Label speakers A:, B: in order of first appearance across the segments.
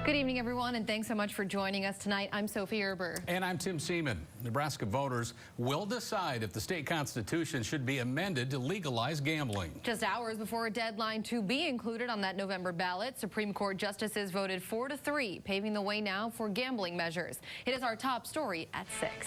A: Good evening, everyone, and thanks so much for joining us tonight. I'm Sophie Erber.
B: And I'm Tim Seaman. Nebraska voters will decide if the state constitution should be amended to legalize gambling.
A: Just hours before a deadline to be included on that November ballot, Supreme Court justices voted 4-3, paving the way now for gambling measures. It is our top story at 6.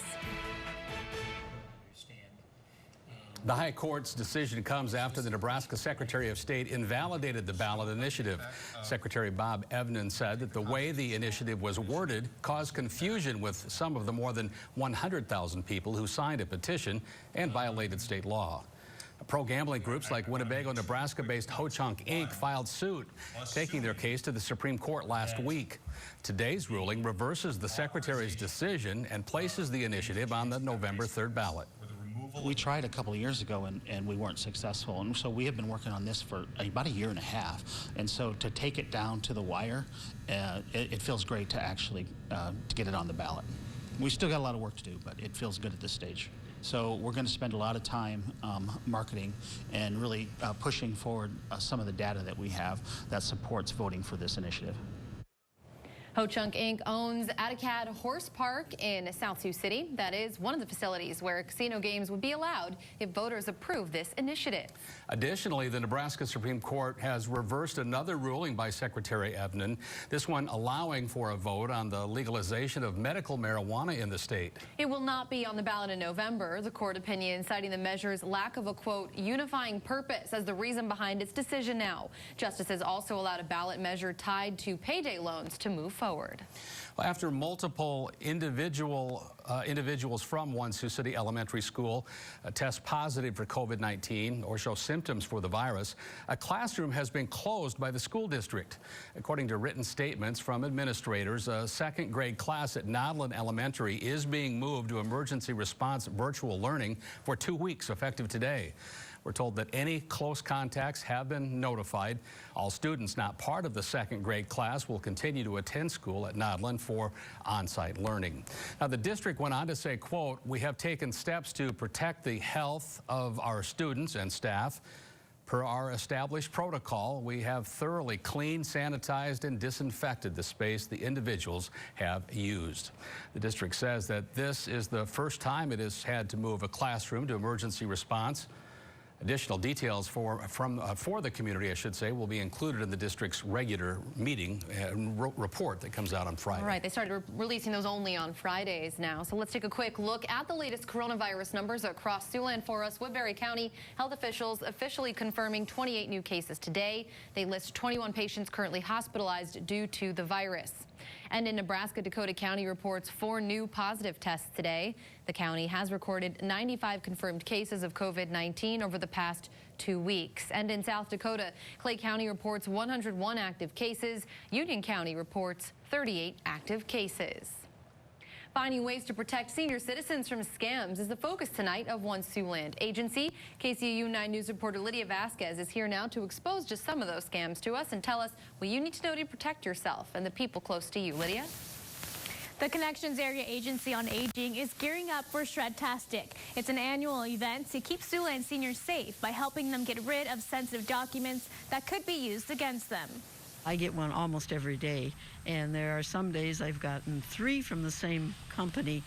B: The High Court's decision comes after the Nebraska Secretary of State invalidated the ballot initiative. Secretary Bob Evnen said that the way the initiative was worded caused confusion with some of the more than 100,000 people who signed a petition and violated state law. Pro-gambling groups like Winnebago, Nebraska-based Ho-Chunk Inc. filed suit, taking their case to the Supreme Court last week. Today's ruling reverses the Secretary's decision and places the initiative on the November 3rd ballot.
C: We tried a couple of years ago and we weren't successful, and so we have been working on this for about a year and a half, and so to take it down to the wire, it feels great to actually to get it on the ballot. We still got a lot of work to do, but it feels good at this stage. So we're going to spend a lot of time marketing and really pushing forward some of the data that we have that supports voting for this initiative.
A: Ho-Chunk Inc. owns Atticad Horse Park in South Sioux City. That is one of the facilities where casino games would be allowed if voters approve this initiative. Additionally, the Nebraska Supreme Court has reversed another ruling by Secretary Evnen, this one allowing for a vote on the legalization of medical marijuana in the state. It will not be on the ballot in November, the court opinion citing the measure's lack of a, quote, unifying purpose as the reason behind its decision now. Justices also allowed a ballot measure tied to payday loans to move forward. Well, after multiple individuals from one Sioux City elementary school test positive for COVID-19 or show symptoms for the virus, a classroom has been closed by the school district. According to written statements from administrators, a second grade class at Nodland Elementary is being moved to emergency response virtual learning for 2 weeks effective today. We're told that any close contacts have been notified. All students not part of the second grade class will continue to attend school at Nodland for on-site learning. Now, the district went on to say, quote, "We have taken steps to protect the health of our students and staff. Per our established protocol, we have thoroughly cleaned, sanitized, and disinfected the space the individuals have used." The district says that this is the first time it has had to move a classroom to emergency response. Additional details for the community, I should say, will be included in the district's regular meeting report that comes out on Friday. Right, they started releasing those only on Fridays now. So let's take a quick look at the latest coronavirus numbers across Siouxland for us. Woodbury County health officials officially confirming 28 new cases today. They list 21 patients currently hospitalized due to the virus. And in Nebraska, Dakota County reports 4 new positive tests today. The county has recorded 95 confirmed cases of COVID-19 over the past 2 weeks. And in South Dakota, Clay County reports 101 active cases. Union County reports 38 active cases. Finding ways to protect senior citizens from scams is the focus tonight of One Siouxland Agency. KCAU 9 News reporter Lydia Vasquez is here now to expose just some of those scams to us and tell us what you need to know to protect yourself and the people close to you. Lydia?
D: The Connections Area Agency on Aging is gearing up for Shred-tastic. It's an annual event to keep Siouxland seniors safe by helping them get rid of sensitive documents that could be used against them.
E: I get one almost every day, and there are some days I've gotten 3 from the same company.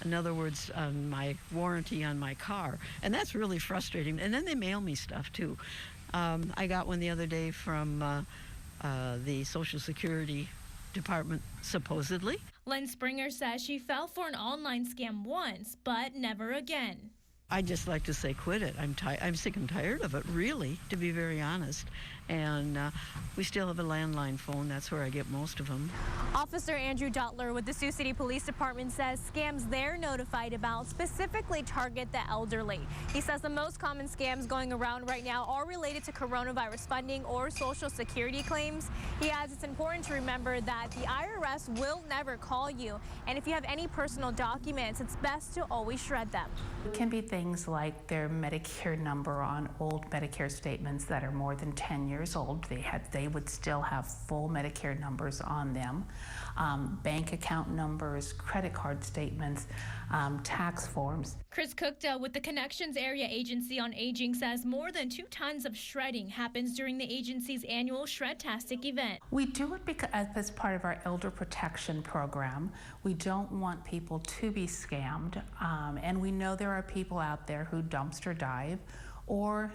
E: In other words, on my warranty on my car, and that's really frustrating. And then they mail me stuff too. I got one the other day from the Social Security Department, supposedly.
D: Lynn Springer says she fell for an online scam once, but never again.
E: I'd just like to say quit it. I'm sick and tired of it, really, to be very honest. And we still have a landline phone. That's where I get most of them.
D: Officer Andrew Dutler with the Sioux City Police Department says scams they're notified about specifically target the elderly. He says the most common scams going around right now are related to coronavirus funding or Social Security claims. He adds it's important to remember that the IRS will never call you. And if you have any personal documents, it's best to always shred them.
F: It can be things like their Medicare number on old Medicare statements that are more than 10 years years old, they would still have full Medicare numbers on them, bank account numbers, credit card statements, tax forms.
G: Chris Cookdale with the Connections Area Agency on Aging says more than 2 tons of shredding happens during the agency's annual Shred-tastic event.
F: We do it because, as part of our elder protection program. We don't want people to be scammed, and we know there are people out there who dumpster dive, or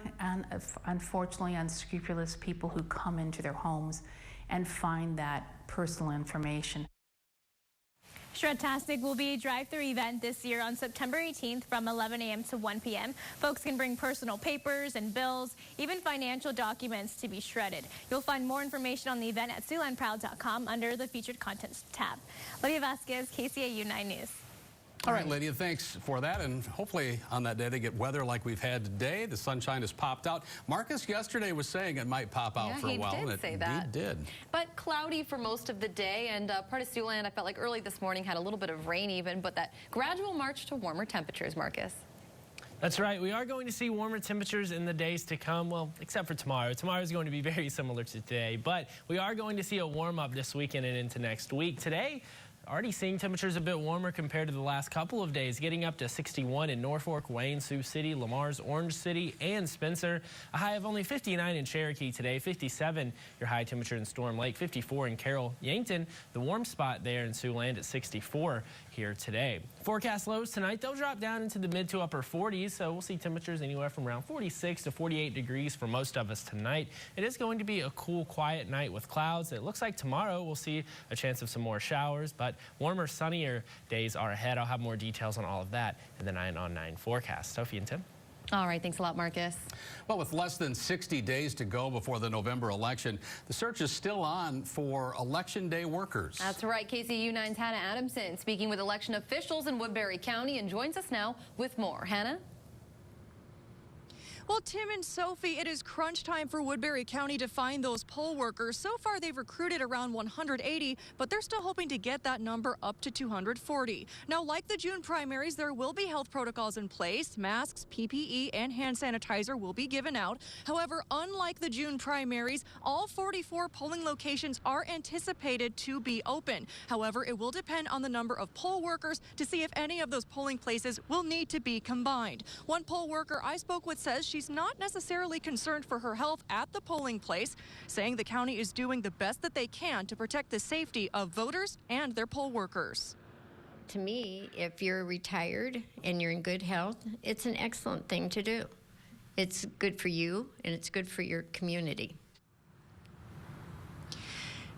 F: unfortunately unscrupulous people who come into their homes and find that personal information.
D: Shred-tastic will be a drive-through event this year on September 18th from 11 a.m. to 1 p.m. Folks can bring personal papers and bills, even financial documents to be shredded. You'll find more information on the event at SiouxlandProud.com under the Featured Contents tab. Lydia Vasquez, KCAU 9 News.
B: All right, Lydia, thanks for that. And hopefully on that day they get weather like we've had today. The sunshine has popped out. Marcus yesterday was saying it might pop out for a while.
A: He did say that.
B: He did.
A: But cloudy for most of the day, and part of Siouxland, I felt like early this morning had a little bit of rain even, but that gradual march to warmer temperatures, Marcus.
H: That's right. We are going to see warmer temperatures in the days to come, well, except for tomorrow. Tomorrow is going to be very similar to today, but we are going to see a warm up this weekend and into next week. Today, already seeing temperatures a bit warmer compared to the last couple of days, getting up to 61 in Norfolk, Wayne, Sioux City, Lamar's, Orange City, and Spencer. A high of only 59 in Cherokee today, 57 your high temperature in Storm Lake, 54 in Carroll, Yankton. The warm spot there in Siouxland at 64 here today. Forecast lows tonight, they'll drop down into the mid to upper 40s, so we'll see temperatures anywhere from around 46 to 48 degrees for most of us tonight. It is going to be a cool, quiet night with clouds. It looks like tomorrow we'll see a chance of some more showers, but warmer, sunnier days are ahead. I'll have more details on all of that in the 9 on 9 forecast. Sophie and Tim.
A: All right, thanks a lot, Marcus.
B: Well, with less than 60 days to go before the November election, the search is still on for Election Day workers.
A: That's right. KCAU 9's Hannah Adamson speaking with election officials in Woodbury County and joins us now with more. Hannah?
I: Well, Tim and Sophie, it is crunch time for Woodbury County to find those poll workers. So far, they've recruited around 180, but they're still hoping to get that number up to 240. Now, like the June primaries, there will be health protocols in place. Masks, PPE, and hand sanitizer will be given out. However, unlike the June primaries, all 44 polling locations are anticipated to be open. However, it will depend on the number of poll workers to see if any of those polling places will need to be combined. One poll worker I spoke with says she's not necessarily concerned for her health at the polling place, saying the county is doing the best that they can to protect the safety of voters and their poll workers.
J: To me, if you're retired and you're in good health, it's an excellent thing to do. It's good for you and it's good for your community.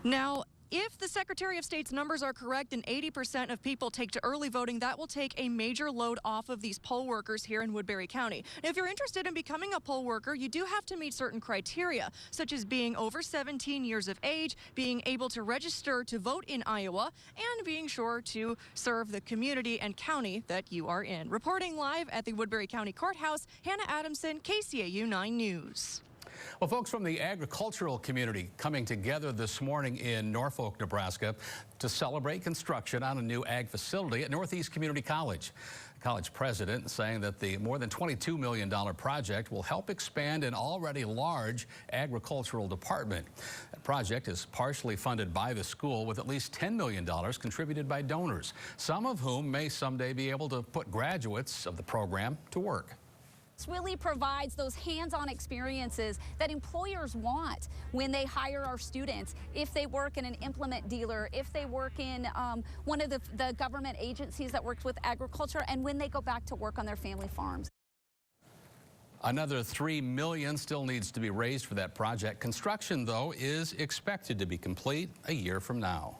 I: Now, if the Secretary of State's numbers are correct and 80% of people take to early voting, that will take a major load off of these poll workers here in Woodbury County. Now, if you're interested in becoming a poll worker, you do have to meet certain criteria, such as being over 17 years of age, being able to register to vote in Iowa, and being sure to serve the community and county that you are in. Reporting live at the Woodbury County Courthouse, Hannah Adamson, KCAU 9 News.
B: Well, folks from the agricultural community coming together this morning in Norfolk, Nebraska to celebrate construction on a new ag facility at Northeast Community College. The college president saying that the more than $22 million project will help expand an already large agricultural department. That project is partially funded by the school with at least $10 million contributed by donors, some of whom may someday be able to put graduates of the program to work.
K: Really provides those hands-on experiences that employers want when they hire our students. If they work in an implement dealer, if they work in one of the government agencies that works with agriculture, and when they go back to work on their family farms.
B: Another $3 million still needs to be raised for that project. Construction, though, is expected to be complete a year from now.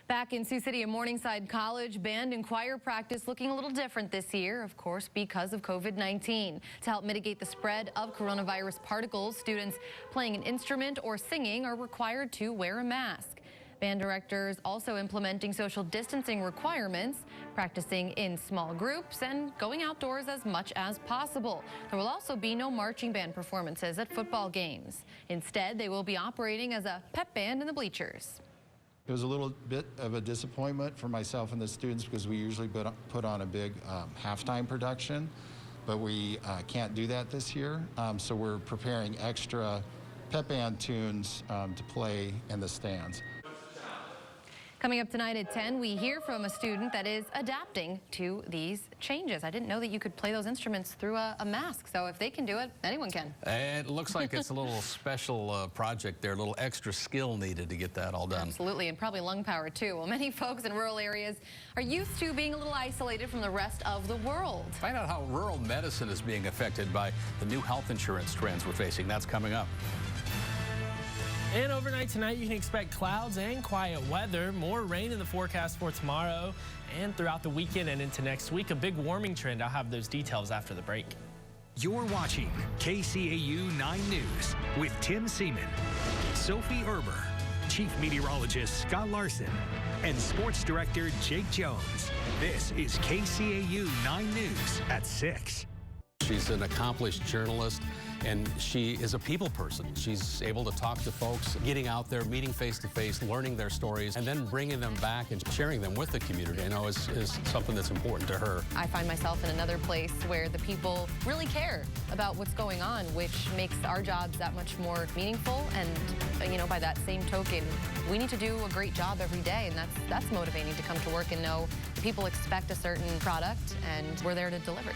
A: Back in Sioux City and Morningside College, band and choir practice looking a little different this year, of course, because of COVID-19. To help mitigate the spread of coronavirus particles, students playing an instrument or singing are required to wear a mask. Band directors also implementing social distancing requirements, practicing in small groups, and going outdoors as much as possible. There will also be no marching band performances at football games. Instead, they will be operating as a pep band in the bleachers.
L: It was a little bit of a disappointment for myself and the students because we usually put on a big halftime production, but we can't do that this year. So we're preparing extra pep band tunes to play in the stands.
A: Coming up tonight at 10, we hear from a student that is adapting to these changes. I didn't know that you could play those instruments through a mask, so if they can do it, anyone can.
B: It looks like it's a little special project there, a little extra skill needed to get that all done.
A: Absolutely, and probably lung power too. Well, many folks in rural areas are used to being a little isolated from the rest of the world.
B: Find out how rural medicine is being affected by the new health insurance trends we're facing. That's coming up.
H: And overnight tonight, you can expect clouds and quiet weather. More rain in the forecast for tomorrow and throughout the weekend and into next week. A big warming trend. I'll have those details after the break.
M: You're watching KCAU 9 News with Tim Seaman, Sophie Erber, Chief Meteorologist Scott Larson, and Sports Director Jake Jones. This is KCAU 9 News at 6.
B: She's an accomplished journalist, and she is a people person. She's able to talk to folks, getting out there, meeting face-to-face, learning their stories, and then bringing them back and sharing them with the community, I know is something that's important to her.
A: I find myself in another place where the people really care about what's going on, which makes our jobs that much more meaningful. And, you know, by that same token, we need to do a great job every day, and that's motivating to come to work and know people expect a certain product, and we're there to deliver.